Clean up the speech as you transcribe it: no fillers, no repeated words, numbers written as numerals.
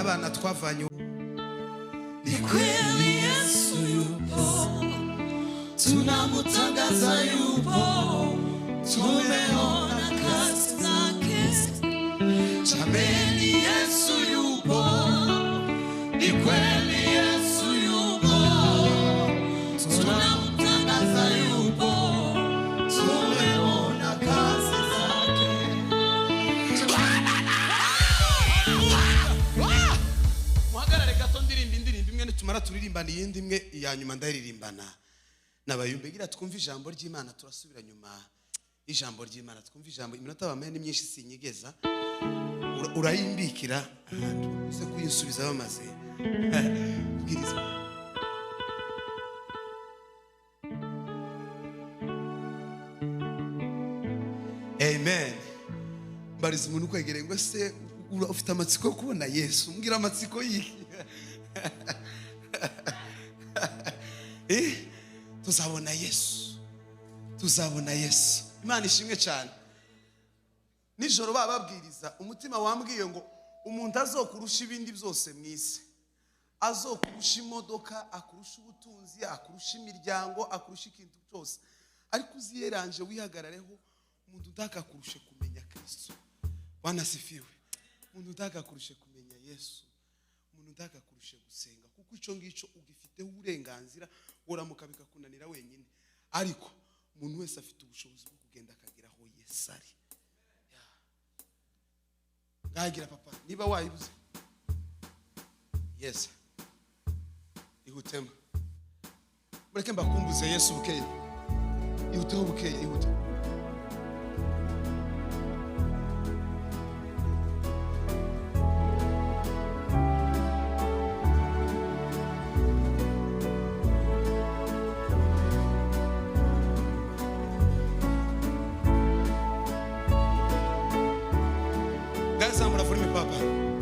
n'abana twavanye. Ni kweli Yesu yupo, tunamutangaza yupo, tumeona kazi zake. Jameni Yesu yupo, ni kweli Yesu yupo, tunamutangaza yupo, tumeona kazi zake. Muhagarare gato ndirimba indirimbo imwe nitumara turirimbana iyindi imwe ya nyuma ndayiririmbana nabayumbe gira twumva ijambo ry'Imana. Turasubira nyuma ijambo ry'Imana twumva ijambo. Iminota bamenye ni myinshi sinyigeza, urayimbikira uze kuyisubiza bamaze bwiriza. Amen. Mbariza umuntu kwegereye ngo se ufite amatsiko kubona Yesu, mbwira amatsiko yiki. Tuzabona Yesu, tuzabona Yesu. Imana ishimwe cyane. Nijoro bababwiriza umutima wambwiye ngo umuntu azokurusha ibindi byose mwise, azokurusha imodoka, akurusha ubutunzi, akurusha imiryango, akurusha ikintu cyose, ariko uziyeranje wihagarareho umuntu udakakurushe kumenya Kristo. Wanasifiwe. Umuntu udakakurushe kumenya Yesu, umuntu udakakurushe gusenga, kuko ico ngico ugifiteho uburenganzira, uramuka bikakunanira wenyine, ariko umuntu wese afite ubushobozi bwo kugenda akagira aho Yesu ari. Ngagira papa niba wayibuze. Yes. Ihutema. Mureke mbakumbuze Yesu bukeye. Ihuteho bukeye, ihute. Zamura volume papa.